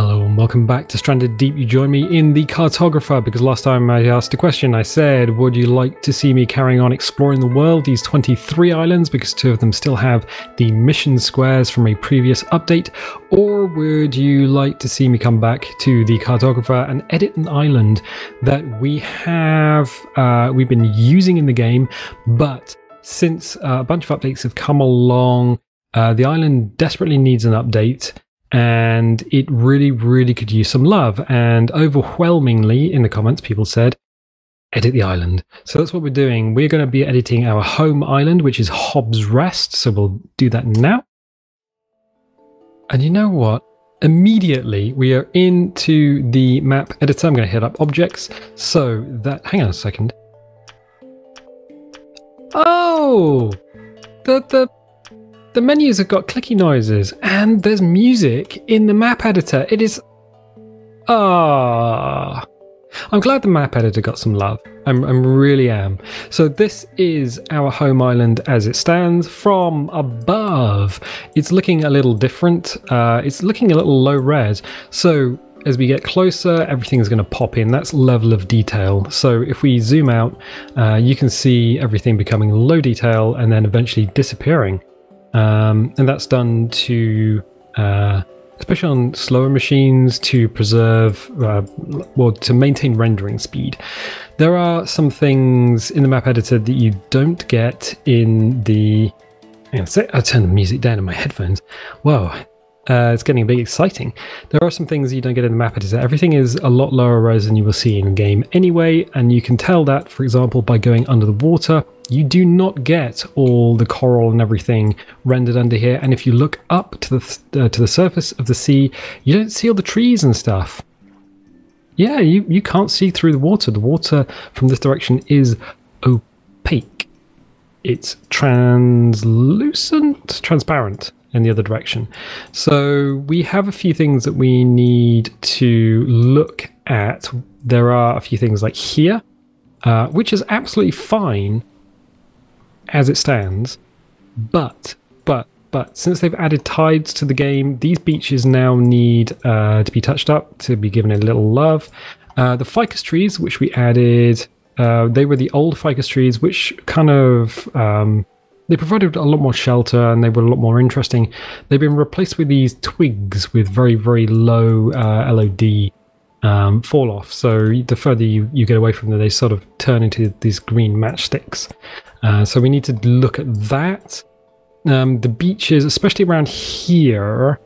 Hello and welcome back to Stranded Deep. You join me in the cartographer because last time I asked a question, I said, would you like to see me carrying on exploring the world, these 23 islands, because 2 of them still have the mission squares from a previous update, or would you like to see me come back to the cartographer and edit an island that we've been using in the game, but since a bunch of updates have come along, the island desperately needs an update. And it really could use some love. And overwhelmingly in the comments, people said, edit the island. So that's what we're doing. We're going to be editing our home island, which is Hobbes Rest. So we'll do that now. And you know what? Immediately we are into the map editor. I'm going to hit up objects. So that, hang on a second. Oh, the menus have got clicky noises and there's music in the map editor. It is... I'm glad the map editor got some love. I really am. So this is our home island as it stands from above. It's looking a little different. It's looking a little low res. So as we get closer, everything is going to pop in. That's level of detail. So if we zoom out, you can see everything becoming low detail and then eventually disappearing. And that's done to, especially on slower machines, to preserve, to maintain rendering speed. There are some things in the map editor that you don't get in the... I'll turn the music down in my headphones. Whoa, it's getting a bit exciting. There are some things you don't get in the map editor. Everything is a lot lower res than you will see in game anyway, and you can tell that, for example, by going under the water. You do not get all the coral and everything rendered under here, and if you look up to the surface of the sea, you don't see all the trees and stuff. Yeah, you can't see through the water. The water from this direction is opaque. It's transparent in the other direction. So we have a few things that we need to look at. There are a few things like here, which is absolutely fine as it stands, but since they've added tides to the game, these beaches now need to be touched up, to be given a little love. The ficus trees, which we added, they were the old ficus trees, which kind of they provided a lot more shelter and they were a lot more interesting. They've been replaced with these twigs with very low LOD fall off. So the further you get away from them, they sort of turn into these green matchsticks. So we need to look at that. The beaches, especially around here,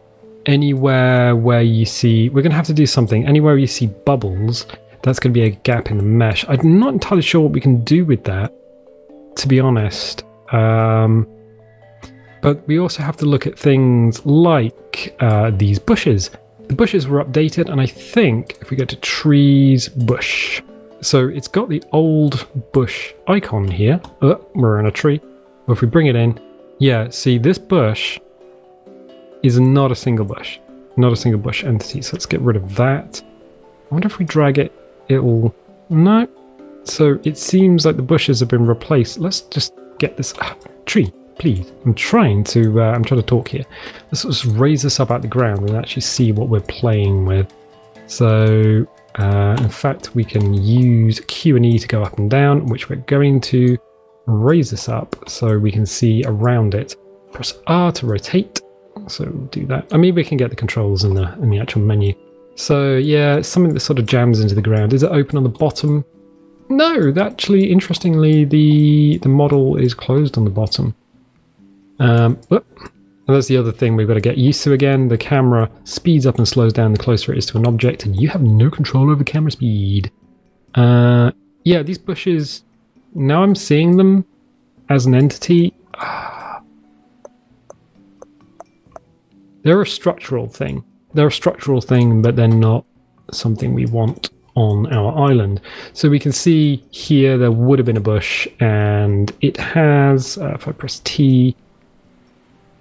anywhere where you see... We're going to have to do something. Anywhere you see bubbles, that's going to be a gap in the mesh. I'm not entirely sure what we can do with that, to be honest. But we also have to look at things like these bushes. The bushes were updated, and I think if we go to trees, bush. So it's got the old bush icon here. We're in a tree. Well, if we bring it in, yeah, see, this bush is not a single bush. Not a single bush entity. So let's get rid of that. I wonder if we drag it, it'll... No. So it seems like the bushes have been replaced. Let's just get this... tree, please. I'm trying to talk here. Let's just raise this up out the ground and actually see what we're playing with. So... in fact, we can use Q and E to go up and down, which we're going to raise this up so we can see around it. Press R to rotate. So we'll do that. I mean, we can get the controls in the actual menu. So yeah, it's something that sort of jams into the ground. Is it open on the bottom? No, actually, interestingly, the model is closed on the bottom. And that's the other thing we've got to get used to again. The camera speeds up and slows down the closer it is to an object, and you have no control over camera speed. Yeah, these bushes, now I'm seeing them as an entity. They're a structural thing. They're a structural thing, but they're not something we want on our island. So we can see here there would have been a bush, and it has, if I press T,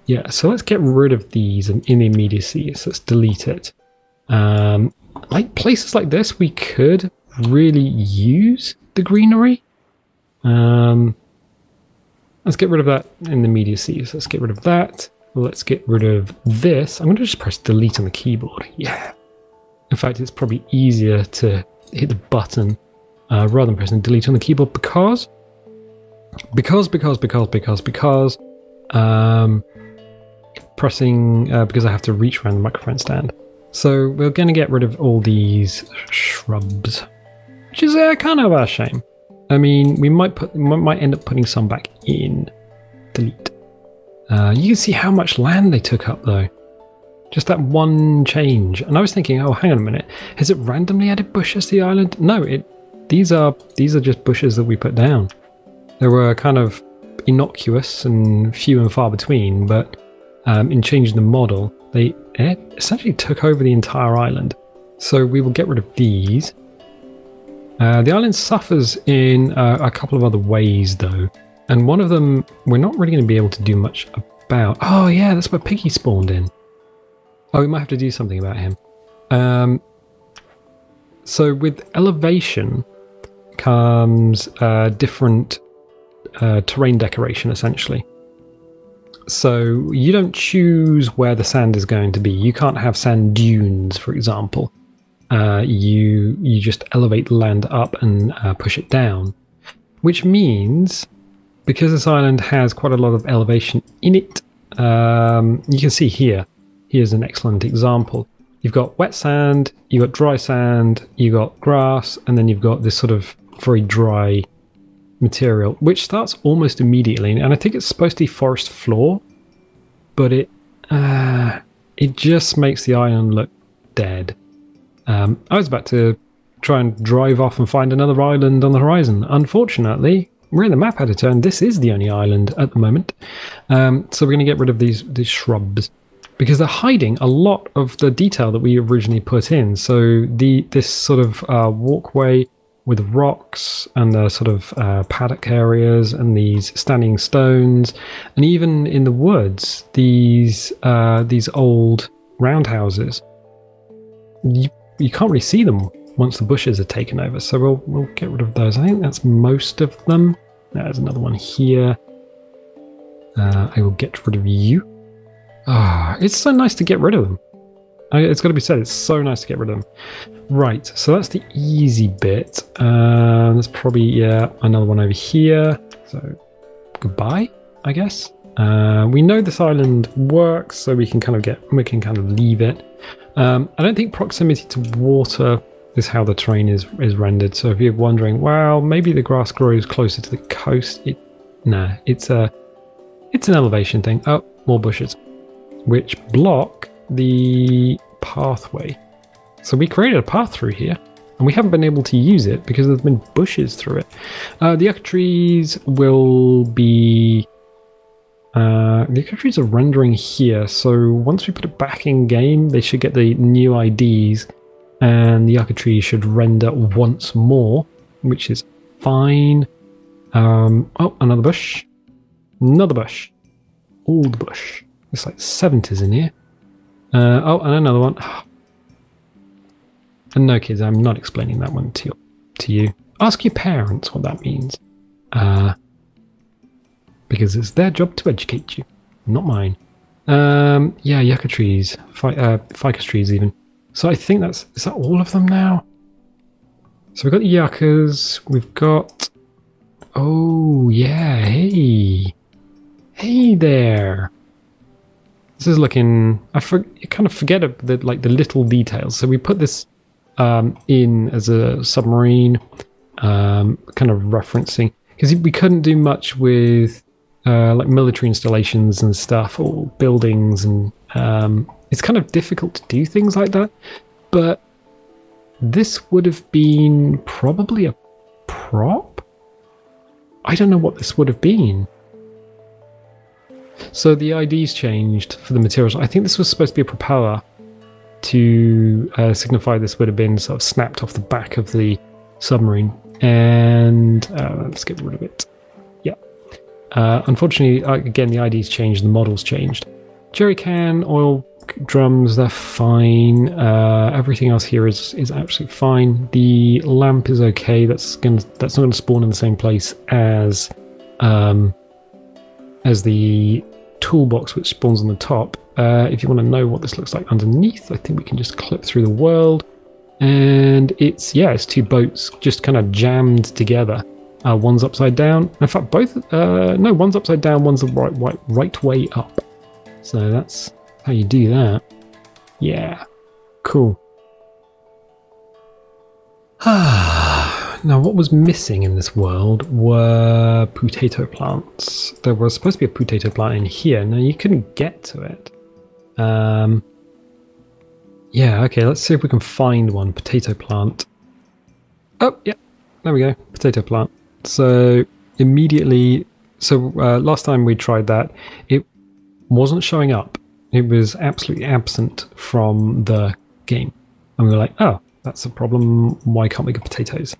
yeah, so let's get rid of these in immediacy. So let's delete it. Like places like this, we could really use the greenery. Let's get rid of that in immediacy. So let's get rid of that. Let's get rid of this. I'm going to just press delete on the keyboard. Yeah. In fact, it's probably easier to hit the button rather than pressing delete on the keyboard because because I have to reach around the microphone stand. So we're going to get rid of all these shrubs, which is kind of a shame. I mean, we might end up putting some back in. Delete. You can see how much land they took up though. Just that one change. And I was thinking, oh, hang on a minute. Has it randomly added bushes to the island? No, these are just bushes that we put down. They were kind of innocuous and few and far between, but in changing the model, it essentially took over the entire island. So we will get rid of these. The island suffers in a couple of other ways though. And one of them, we're not really going to be able to do much about. Oh yeah, that's where Piggy spawned in. Oh, we might have to do something about him. So with elevation comes different terrain decoration, essentially. So you don't choose where the sand is going to be. You can't have sand dunes, for example. You just elevate the land up and push it down, which means because this island has quite a lot of elevation in it, you can see here. Here's an excellent example. You've got wet sand, you've got dry sand, you've got grass, and then you've got this sort of very dry material, which starts almost immediately. And I think it's supposed to be forest floor, but it just makes the island look dead. I was about to try and drive off and find another island on the horizon. Unfortunately, we're in the map editor, and this is the only island at the moment. So we're going to get rid of these shrubs, because they're hiding a lot of the detail that we originally put in. So this sort of walkway with rocks and the sort of paddock areas and these standing stones, and even in the woods, these old roundhouses. You can't really see them once the bushes are taken over. So we'll get rid of those. I think that's most of them. There's another one here. I will get rid of you. It's so nice to get rid of them. It's got to be said, it's so nice to get rid of them. Right, so that's the easy bit. There's probably, another one over here. So, goodbye, I guess. We know this island works, so we can kind of leave it. I don't think proximity to water is how the terrain is rendered. So if you're wondering, well, maybe the grass grows closer to the coast. It's an elevation thing. Oh, more bushes, which block the pathway. So we created a path through here, and we haven't been able to use it because there's been bushes through it. The yucca trees will be... the yucca trees are rendering here, so once we put it back in game, they should get the new IDs, and the yucca tree should render once more, which is fine. Oh, another bush. Another bush. Old bush. It's like 70s in here. Oh, and another one. And no, kids, I'm not explaining that one to you. Ask your parents what that means. Because it's their job to educate you, not mine. Yeah, yucca trees, ficus trees even. So I think is that all of them now? So we've got the yuccas, we've got... Oh, yeah, hey. Hey there. This is looking... you kind of forget the little details. So we put this in as a submarine, kind of referencing... Because we couldn't do much with like military installations and stuff, or buildings, and it's kind of difficult to do things like that. But this would have been probably a prop? I don't know what this would have been. So the IDs changed for the materials. I think this was supposed to be a propeller to signify this would have been sort of snapped off the back of the submarine. And let's get rid of it. Yeah. Unfortunately, again, the IDs changed, the models changed. Jerry can, oil drums, they're fine. Everything else here is absolutely fine. The lamp is okay. That's not gonna spawn in the same place as the toolbox, which spawns on the top. If you want to know what this looks like underneath, I think we can just clip through the world. And it's two boats just kind of jammed together. One's upside down. In fact, one's upside down, one's the right way up. So that's how you do that. Yeah, cool. Now, what was missing in this world were potato plants. There was supposed to be a potato plant in here. Now, you couldn't get to it. Yeah, okay, let's see if we can find one. Potato plant. Oh, yeah, there we go. Potato plant. So, immediately... So, last time we tried that, it wasn't showing up. It was absolutely absent from the game. And we were like, oh, that's a problem. Why can't we get potatoes?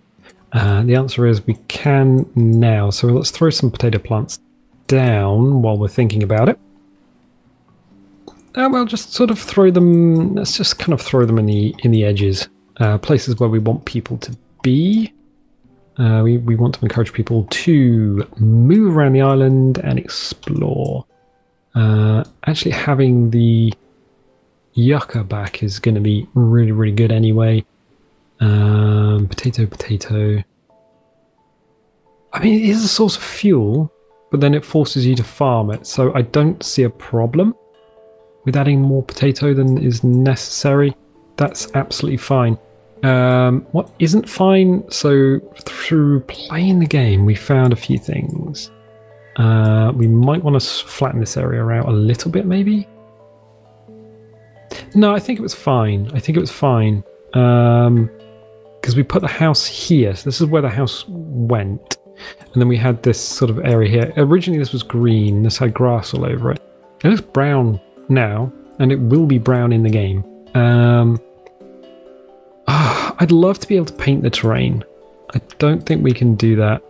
The answer is we can now. So let's throw some potato plants down while we're thinking about it. We'll just sort of throw them. Let's just kind of throw them in the edges, places where we want people to be. We want to encourage people to move around the island and explore. Actually, having the yucca back is going to be really, really good anyway. Potato. I mean, it is a source of fuel, but then it forces you to farm it. So I don't see a problem with adding more potato than is necessary. That's absolutely fine. What isn't fine? So through playing the game, we found a few things. We might want to flatten this area out a little bit, maybe. No, I think it was fine. Because we put the house here. So this is where the house went. And then we had this sort of area here. Originally this was green. This had grass all over it. It looks brown now. And it will be brown in the game. I'd love to be able to paint the terrain. I don't think we can do that.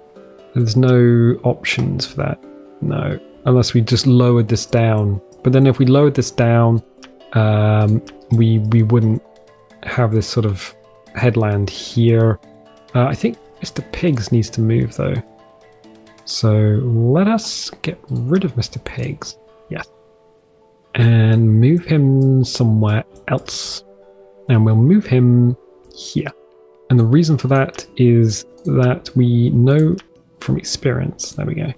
There's no options for that. No. Unless we just lowered this down. But then if we lowered this down, we wouldn't have this sort of headland here. I think Mr. Pigs needs to move though. So let us get rid of Mr. Pigs. Yes. And move him somewhere else. And we'll move him here. And the reason for that is that we know from experience. There we go.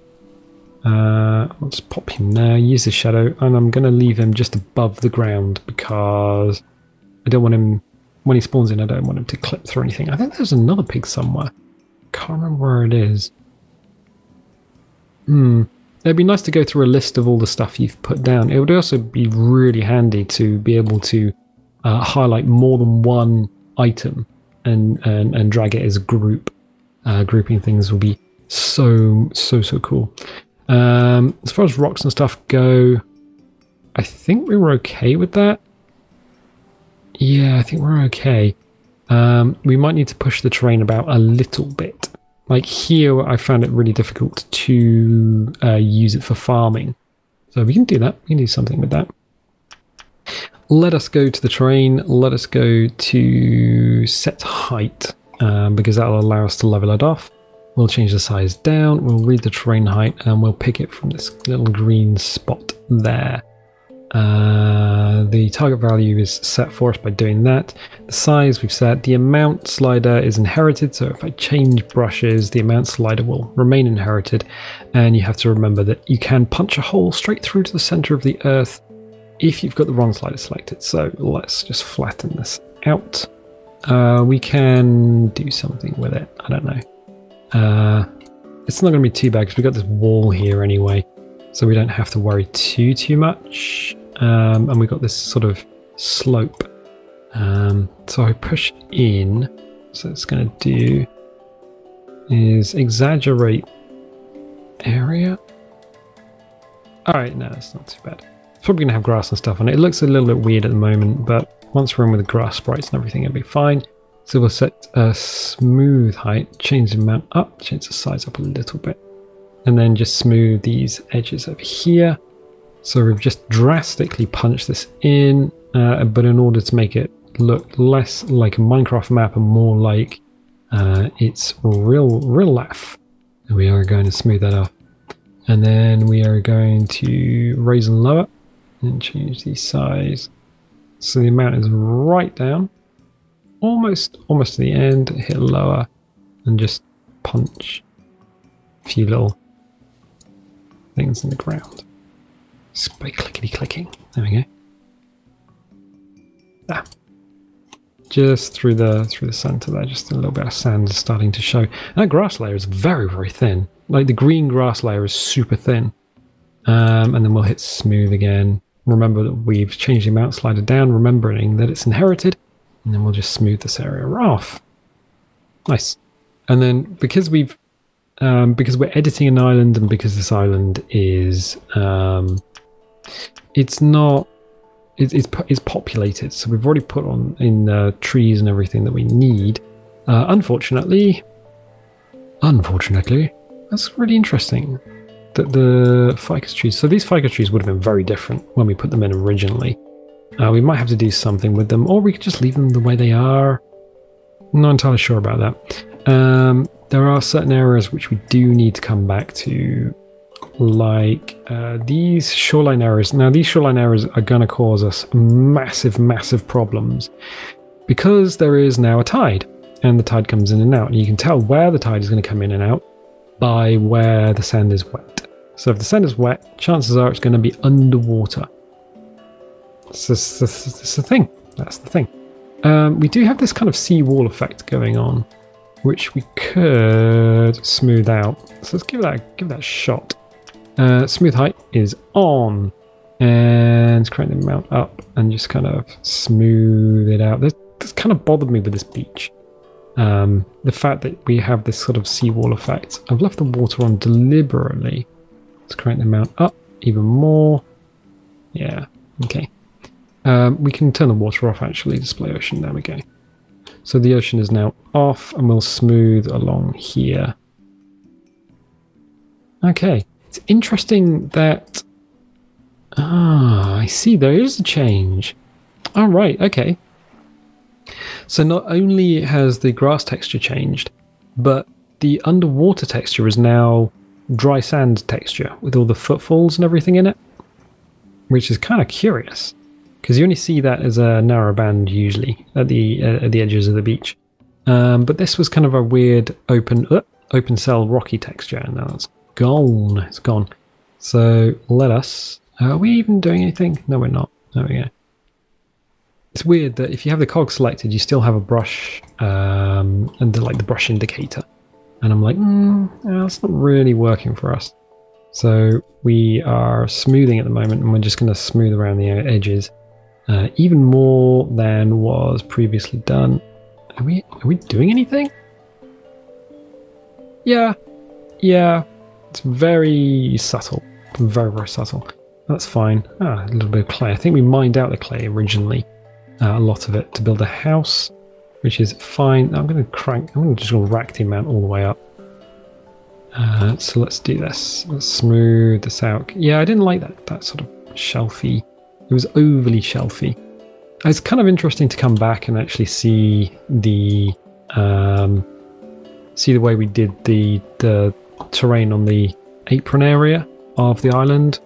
I'll just pop him there, use the shadow, and I'm going to leave him just above the ground because I don't want him, when he spawns in, I don't want him to clip through anything. I think there's another pig somewhere. Can't remember where it is. It'd be nice to go through a list of all the stuff you've put down. It would also be really handy to be able to highlight more than one item and drag it as a group. Grouping things will be so cool. As far as rocks and stuff go, I think we were okay with that. Yeah, I think we're okay. We might need to push the terrain about a little bit. Like here, I found it really difficult to use it for farming. So we can do that. We can do something with that. Let us go to the terrain. Let us go to set height, because that will allow us to level it off. We'll change the size down. We'll read the terrain height, and we'll pick it from this little green spot there. The target value is set for us by doing that. The size we've set. The amount slider is inherited, so if I change brushes, the amount slider will remain inherited. And you have to remember that you can punch a hole straight through to the center of the earth if you've got the wrong slider selected. So let's just flatten this out. We can do something with it. I don't know. It's not going to be too bad because we've got this wall here anyway, so we don't have to worry too much. And we've got this sort of slope. So I push in. So it's going to do is exaggerate area. Alright, no, it's not too bad. It's probably going to have grass and stuff on it. It looks a little bit weird at the moment, but once we're in with the grass sprites and everything, it'll be fine. So we'll set a smooth height, change the amount up, change the size up a little bit, and then just smooth these edges over here. So we've just drastically punched this in, but in order to make it look less like a Minecraft map and more like it's real life, we are going to smooth that off. And then we are going to raise and lower and change the size. So the amount is right down. almost to the end, hit lower, and just punch a few little things in the ground. Just by clickety-clicking. There we go. Ah. Just through the center there, just a little bit of sand is starting to show. And that grass layer is very, very thin. Like the green grass layer is super thin. And then we'll hit smooth again. Remember that we've changed the amount slider down, remembering that it's inherited. And then we'll just smooth this area off. Nice. And then because we're editing an island, and because this island is it's populated, so we've already put on in trees and everything that we need. Unfortunately, that's really interesting that the ficus trees. So these ficus trees would have been very different when we put them in originally. We might have to do something with them, or we could just leave them the way they are. I'm not entirely sure about that. There are certain areas which we do need to come back to, like these shoreline errors. Now, these shoreline errors are going to cause us massive problems because there is now a tide, and the tide comes in and out. And you can tell where the tide is going to come in and out by where the sand is wet. So if the sand is wet, chances are it's going to be underwater. That's the thing. That's the thing. We do have this kind of seawall effect going on, which we could smooth out. So let's give that a shot. Smooth height is on, and crank the amount up and just kind of smooth it out. This kind of bothered me with this beach. The fact that we have this sort of seawall effect. I've left the water on deliberately. Let's crank the amount up even more. Yeah, okay. We can turn the water off actually, display ocean, there we go. So the ocean is now off, and we'll smooth along here. Okay, it's interesting that... I see, there is a change. Oh, right, okay. So not only has the grass texture changed, but the underwater texture is now dry sand texture with all the footfalls and everything in it, which is kind of curious. Because you only see that as a narrow band usually at the edges of the beach, but this was kind of a weird open cell rocky texture, and now it's gone. It's gone. So let us. Are we even doing anything? No, we're not. There we go. It's weird that if you have the cog selected, you still have a brush and the brush indicator, and I'm like, that's not really working for us. So we are smoothing at the moment, and we're just going to smooth around the edges. Even more than was previously done. Are we doing anything? Yeah. It's very subtle. Very subtle. That's fine. A little bit of clay. I think we mined out the clay originally. A lot of it to build a house, which is fine. I'm going to just rack the amount all the way up. So let's do this. Let's smooth this out. Yeah, I didn't like that sort of shelfy. It was overly shelfy. It's kind of interesting to come back and actually see the way we did the terrain on the apron area of the island.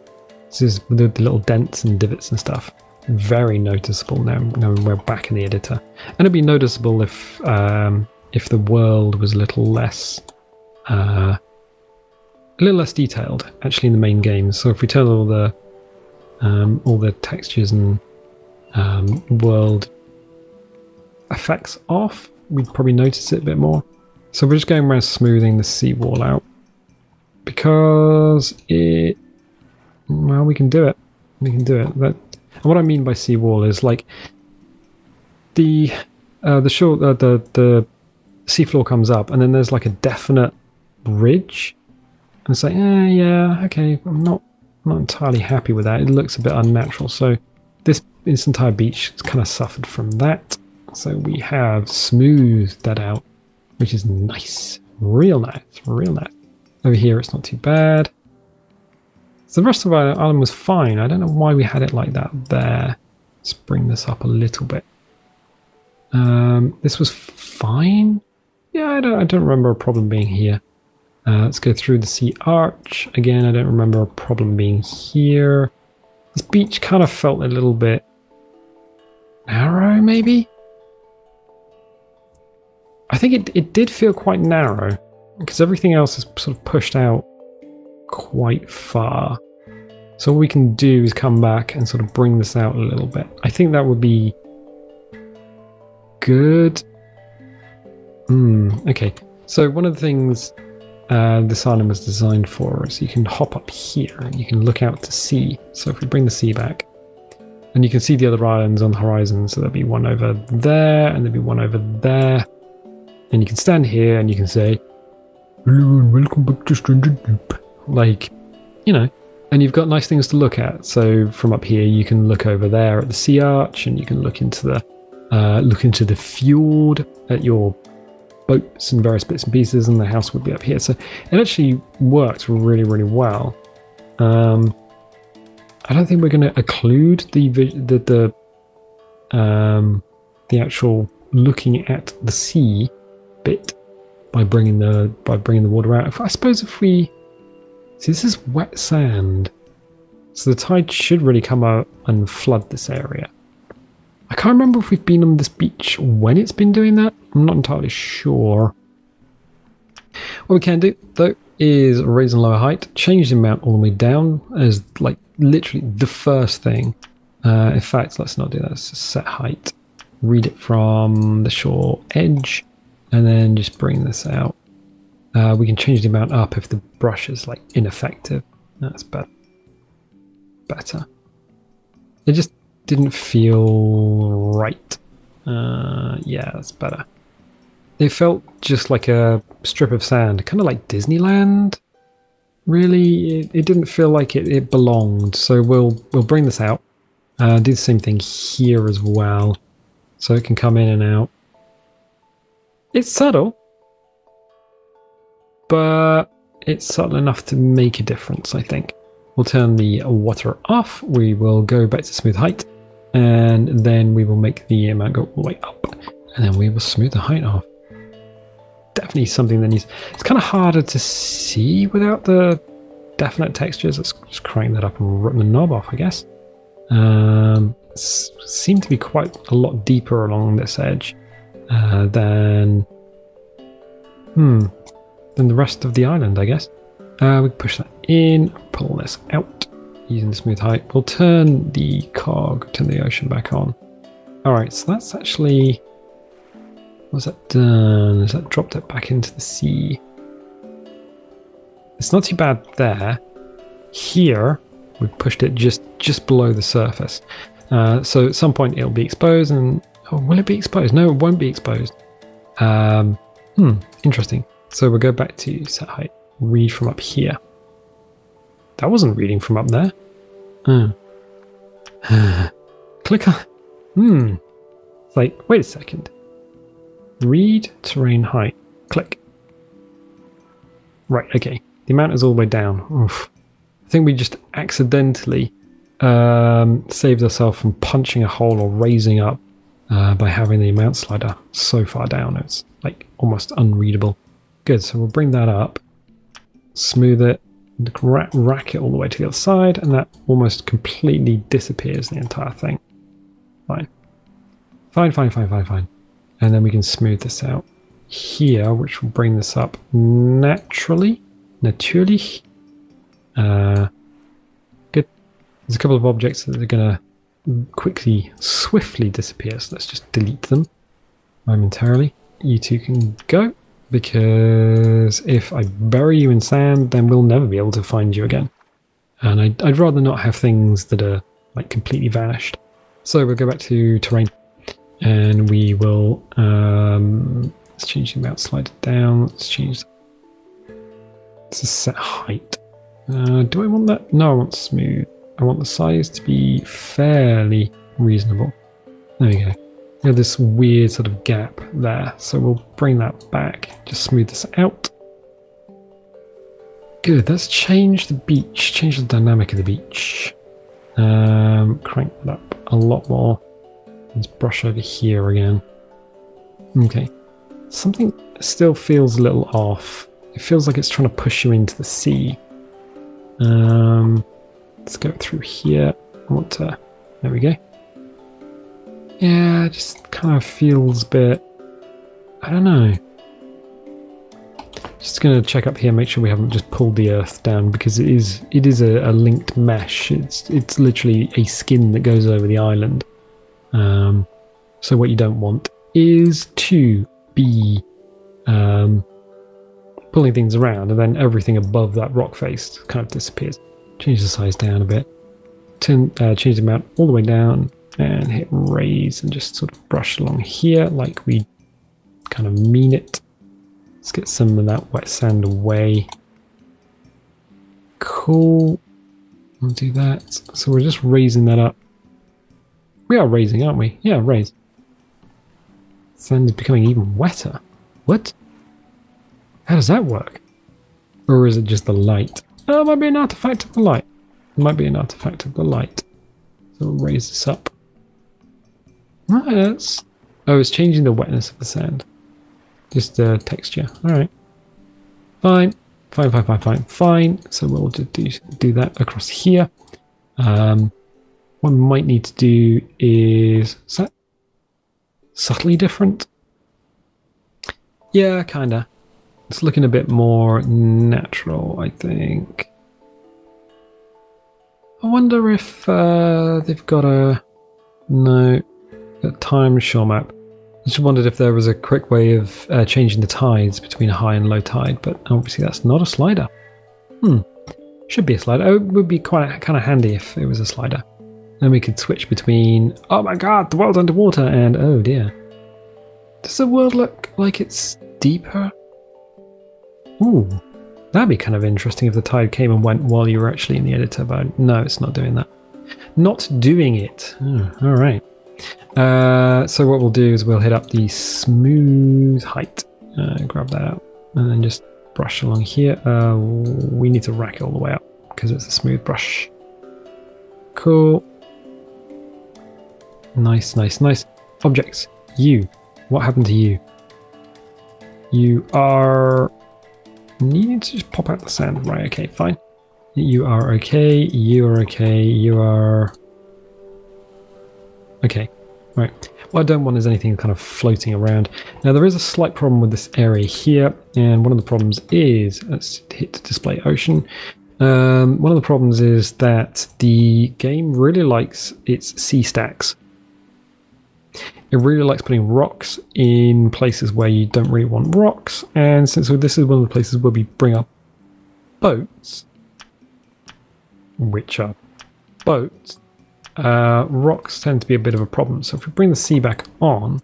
This is the little dents and divots and stuff. Very noticeable now we're back in the editor. And it'd be noticeable if the world was a little less detailed actually in the main game. So if we turn all the textures and world effects off, we'd probably notice it a bit more. So we're just going around smoothing the seawall out because we can do it. And what I mean by seawall is like the seafloor comes up, and then there's like a definite ridge, and it's like, yeah, okay, I'm not entirely happy with that. It looks a bit unnatural. So this entire beach has kind of suffered from that. So we have smoothed that out, which is nice. Real nice. Over here it's not too bad. So the rest of our island was fine. I don't know why we had it like that there. Let's bring this up a little bit. This was fine. Yeah, I don't remember a problem being here. Let's go through the sea arch. Again, I don't remember a problem being here. This beach kind of felt a little bit narrow, maybe? think it did feel quite narrow because everything else is sort of pushed out quite far. So all we can do is come back and sort of bring this out a little bit. I think that would be good. Okay, so one of the things this island was designed for is you can hop up here and you can look out to sea. So if we bring the sea back, and you can see the other islands on the horizon, so there'll be one over there and there'll be one over there. And you can stand here and you can say, "Hello and welcome back to Stranger Deep." Like, you know, and you've got nice things to look at. So from up here, you can look over there at the sea arch, and you can look into the fjord at your boats and various bits and pieces, and the house would be up here. So it actually works really, really well. I don't think we're going to occlude the actual looking at the sea bit by bringing the water out. I suppose if we see, this is wet sand, so the tide should really come out and flood this area. I can't remember if we've been on this beach when it's been doing that. I'm not entirely sure. What we can do though is raise and lower height, change the amount all the way down as like literally the first thing. In fact, let's not do that. Let's just set height, read it from the shore edge, and then just bring this out. We can change the amount up if the brush is like ineffective. That's better. It just didn't feel right. Yeah, that's better. It felt just like a strip of sand, kind of like Disneyland. Really, it didn't feel like it belonged. So we'll bring this out. Do the same thing here as well, so it can come in and out. It's subtle, but it's subtle enough to make a difference, I think. We'll turn the water off. We will go back to smooth height, and then we will make the amount go all the way up, and then we will smooth the height off. Definitely something that needs... It's kind of harder to see without the definite textures. Let's just crank that up and rip the knob off, I guess. Seem to be quite a lot deeper along this edge than the rest of the island, I guess. We push that in, pull this out using the smooth height. We'll turn the cog, turn the ocean back on. Alright, so that's actually... What's that done? Has that dropped it back into the sea? It's not too bad there. Here, we've pushed it just below the surface. So at some point it'll be exposed and... Oh, will it be exposed? No, it won't be exposed. Interesting. So we'll go back to set height. Read from up here. That wasn't reading from up there. Click on... It's like, wait a second. Read terrain height. Click. Right, okay. The amount is all the way down. Oof. I think we just accidentally saved ourselves from punching a hole or raising up by having the amount slider so far down. It's like almost unreadable. Good, so we'll bring that up, smooth it, rack it all the way to the other side, and that almost completely disappears the entire thing. Fine. Fine. And then we can smooth this out here, which will bring this up naturally. Natürlich. Good. There's a couple of objects that are going to swiftly disappear, so let's just delete them momentarily. You two can go, because if I bury you in sand, then we'll never be able to find you again. And I'd rather not have things that are like completely vanished. So we'll go back to terrain. And we will, let's change the amount, slide it down, let's change, let's just set height. Do I want that? No, I want smooth. I want the size to be fairly reasonable. There we go. We have this weird sort of gap there, so we'll bring that back, just smooth this out. Good, let's change the beach, change the dynamic of the beach. Crank that up a lot more. Let's brush over here again. Okay. Something still feels a little off. It feels like it's trying to push you into the sea. Let's go through here. I want to... There we go. Yeah, it just kind of feels a bit... I don't know. Just going to check up here, make sure we haven't just pulled the earth down, because it is a linked mesh. It's literally a skin that goes over the island. So what you don't want is to be pulling things around, and then everything above that rock face kind of disappears. Change the size down a bit. Change the amount all the way down, and hit raise, and just sort of brush along here like we kind of mean it. Let's get some of that wet sand away. Cool. We'll do that. So we're just raising that up. We are raising, aren't we? Yeah, raise. Sand is becoming even wetter. What? How does that work? Or is it just the light? Oh, it might be an artifact of the light. It might be an artifact of the light. So we'll raise this up. Yes. Oh, it's changing the wetness of the sand. Just the texture. Alright. Fine. Fine. So we'll just do that across here. What we might need to do is that subtly different? Yeah, kinda. It's looking a bit more natural, I think. I wonder if they've got a time shore map. I just wondered if there was a quick way of changing the tides between high and low tide, but obviously that's not a slider. Should be a slider. Oh, it would be quite kind of handy if it was a slider. Then we could switch between, oh my god, the world's underwater, and oh dear. Does the world look like it's deeper? Ooh, that'd be kind of interesting if the tide came and went while you were actually in the editor, but no, it's not doing that. Not doing it. Oh, all right. So what we'll do is we'll hit up the smooth height, grab that out, and then just brush along here. We need to rack it all the way up because it's a smooth brush. Cool. Nice. Objects. You. What happened to you? You are needing to just pop out the sand. Right, okay, fine. You are okay. You are okay. You are okay. Right. What I don't want is anything kind of floating around. Now there is a slight problem with this area here, and one of the problems is, let's hit display ocean. One of the problems is that the game really likes its sea stacks. It really likes putting rocks in places where you don't really want rocks, and since this is one of the places where we bring up boats, which are boats, rocks tend to be a bit of a problem. So if we bring the sea back on,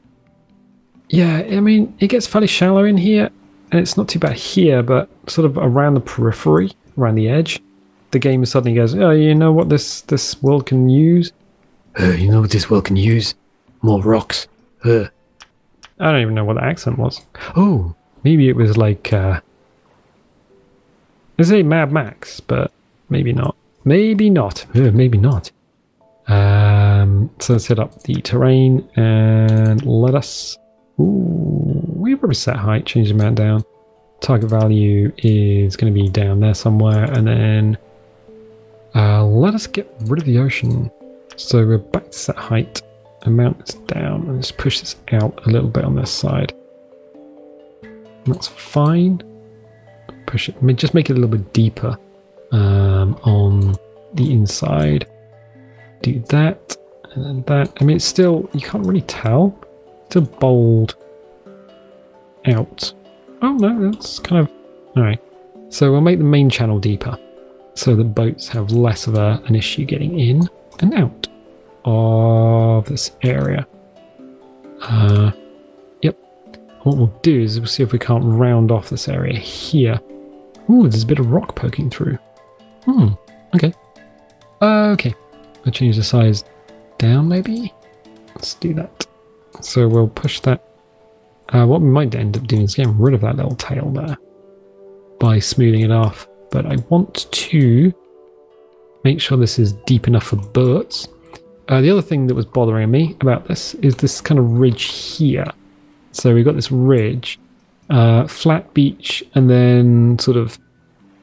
yeah, I mean, it gets fairly shallow in here, and it's not too bad here, but sort of around the periphery, around the edge, the game suddenly goes, oh, you know what this world can use? You know what this world can use? More rocks. I don't even know what the accent was. Oh, maybe it was like, let's say Mad Max, but maybe not. Maybe not. Maybe not. So let's hit up the terrain and let us. Ooh, we probably set height, change the amount down. Target value is going to be down there somewhere, and then let us get rid of the ocean. So we're back to set height. Amount is down, and just push this out a little bit on this side. That's fine. Push it. I mean, just make it a little bit deeper on the inside. Do that, and then that. I mean, it's still, you can't really tell. It's still bold out. Oh no, that's kind of alright. So we'll make the main channel deeper, so that boats have less of an issue getting in and out of this area. Yep. What we'll do is we'll see if we can't round off this area here. Ooh, there's a bit of rock poking through. Okay. Okay. I'll change the size down maybe. Let's do that. So we'll push that. What we might end up doing is getting rid of that little tail there by smoothing it off. But I want to make sure this is deep enough for birds. The other thing that was bothering me about this is this kind of ridge here. So we've got this ridge, flat beach, and then sort of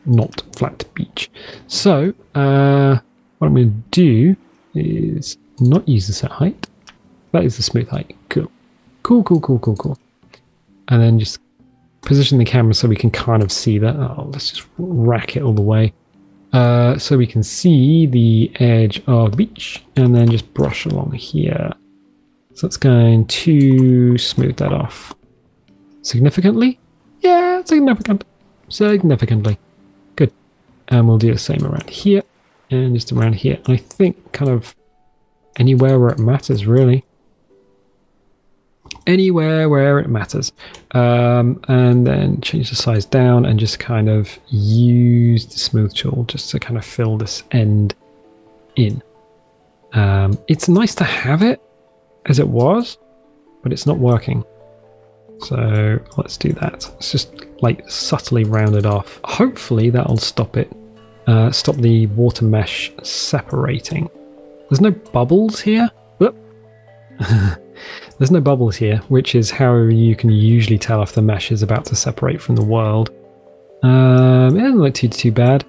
not flat beach. So what I'm going to do is not use the set height. That is the smooth height. Cool. Cool. And then just position the camera so we can kind of see that. Oh, let's just rack it all the way. So we can see the edge of the beach and then just brush along here. So it's going to smooth that off. Significantly? Yeah, significant. Significantly. Good. And we'll do the same around here and just around here. And I think kind of anywhere where it matters, really. Anywhere where it matters. And then change the size down and just kind of use the smooth tool just to kind of fill this end in. It's nice to have it as it was, but it's not working. So let's do that. Let's just like subtly round it off. Hopefully that'll stop it. Stop the water mesh separating. There's no bubbles here. Whoop. There's no bubbles here, which is how you can usually tell if the mesh is about to separate from the world. It doesn't look too bad.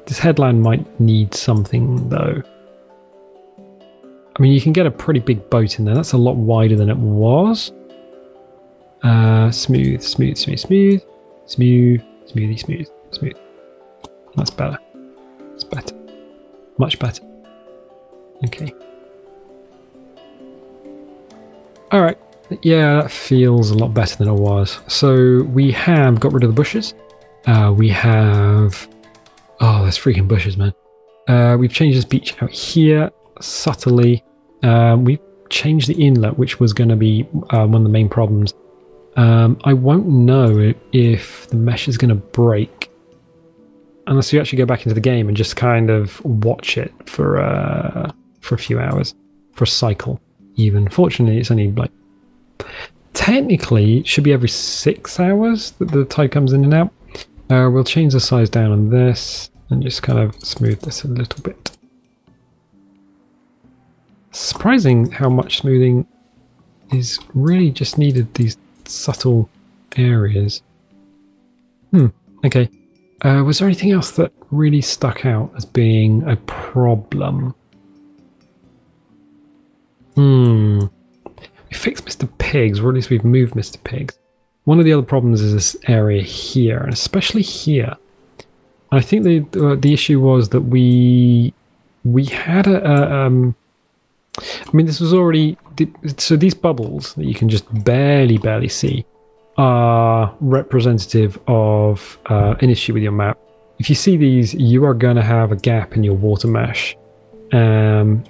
This headland might need something though. I mean, you can get a pretty big boat in there. That's a lot wider than it was. Smooth, smooth, smooth, smooth, smooth, smoothie, smooth, smooth. That's better. That's better. Much better. Okay. Alright. Yeah, that feels a lot better than it was. So we have got rid of the bushes. We have... Oh, there's freaking bushes, man. We've changed this beach out here subtly. We've changed the inlet, which was going to be one of the main problems. I won't know if the mesh is going to break unless you actually go back into the game and just kind of watch it for a few hours, for a cycle even. Fortunately, it's only like technically it should be every 6 hours that the tide comes in and out. We'll change the size down on this and just kind of smooth this a little bit. Surprising how much smoothing is really just needed, these subtle areas. Okay. Was there anything else that really stuck out as being a problem? We fixed Mr. Pigs, or at least we've moved Mr. Pigs. One of the other problems is this area here, and especially here. I think the issue was that we had I mean, this was already... So these bubbles that you can just barely see are representative of an issue with your map. If you see these, you are going to have a gap in your water mesh,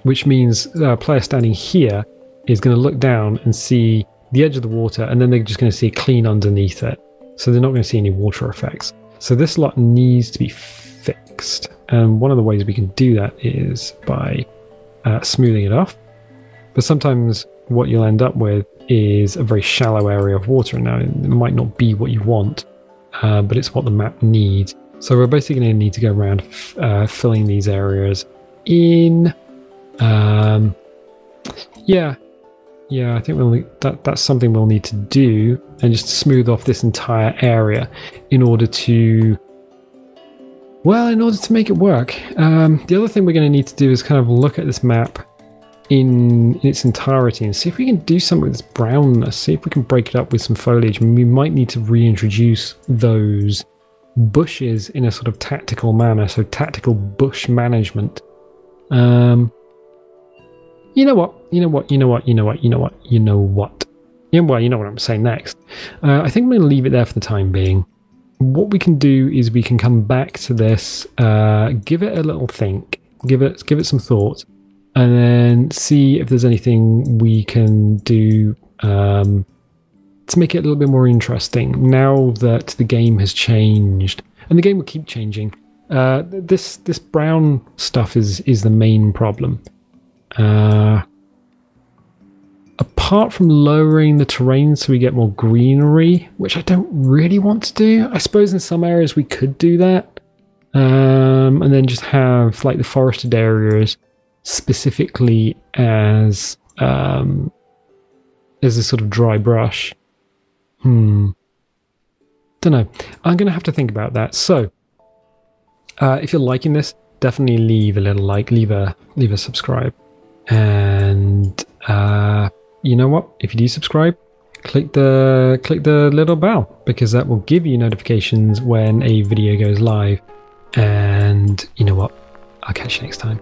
which means a player standing here is going to look down and see the edge of the water, and then they're just going to see clean underneath it. So they're not going to see any water effects. So this lot needs to be fixed. And one of the ways we can do that is by smoothing it off. But sometimes what you'll end up with is a very shallow area of water. Now, it might not be what you want, but it's what the map needs. So we're basically going to need to go around filling these areas in. Yeah, I think that's something we'll need to do, and just smooth off this entire area in order to make it work. The other thing we're going to need to do is kind of look at this map in its entirety and see if we can do something with this brownness, see if we can break it up with some foliage. I mean, we might need to reintroduce those bushes in a sort of tactical manner, so tactical bush management. You know what I'm saying next. I think I'm going to leave it there for the time being. What we can do is we can come back to this, give it a little think, give it some thought, and then see if there's anything we can do to make it a little bit more interesting now that the game has changed. And the game will keep changing. This brown stuff is the main problem. Apart from lowering the terrain so we get more greenery, which I don't really want to do. I suppose in some areas we could do that. And then just have like the forested areas specifically as a sort of dry brush. Don't know. I'm going to have to think about that. So, if you're liking this, definitely leave a little like, leave a subscribe. And you know what? If you do subscribe, click the little bell, because that will give you notifications when a video goes live. And you know what? I'll catch you next time.